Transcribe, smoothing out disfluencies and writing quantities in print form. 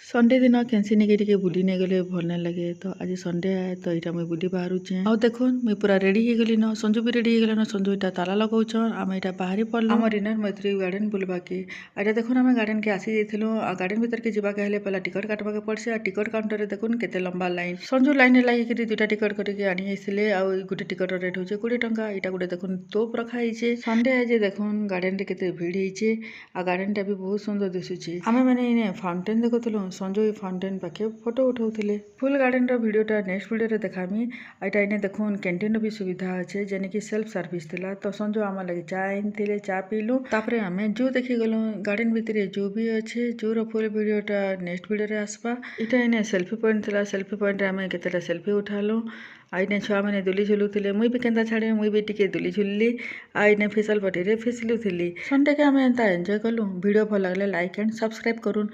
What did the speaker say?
Sunday दिन केनसी निके बुली नहीं गले भल नहीं लगे तो आज संडे है तो यहाँ मुझे बुली बाहरुचे आउ देखुन मुझे पूरा रेडी हो गली न संजू भी रेडी हो गल संजू यहाँ ताला लगाउछन आम यहाँ बाहरी पड़ल आम रिनर मैत्री गार्डन बुलवा के आइटा देखुन आम गार्डन के आसी जाइलु आ गार्डन भीतर के जावाके हेले पहला टिकट काटवा के पड़से आ टिकट काउंटर रे देखुन केते लंबा लाइन संजू लाइन लगी दुटा टिकट करके आनी आइसिले आ गोटे टिकट रेट होचे 20 टंका यहाँ गोटे देखुन तोप रखा है संडे है देखुन गार्डन रे केते भीड़ होइछे आ गार्डन टा भी बहुत सुंदर दिशुचे आमे माने इने फाउंटेन देखुथुलु संजय फाउंटेन पाखे फोटो उठाउथिले फुल गार्डन रो वीडियोटा नेक्स्ट वीडियो रे देखामी आइटा इने देखुन कैंटीन भी सुविधा अच्छे जेने की सेल्फ सर्विस थिला तो संजय आम लगे चा आनथिले चा पीलु तापरे आमे जू देखि गलु गार्डन भीतर जू भी अच्छे जू रो फुल वीडियोटा नेक्स्ट वीडियो रे आसबा इटा इने सेल्फी पॉइंट थिला सेल्फी पॉइंट रे आमे केतेटा सेल्फी उठालु आइने छुआ मैंने दुली झुलुले मुई भी केन्ता छाड़े मुई भी टिके दुली झुलली आइने फिसल पट्टी रे फिसलुथिली संडे के आमे एंता एंजॉय कलु वीडियो भल लागले लाइक एंड सब्सक्राइब करूँ।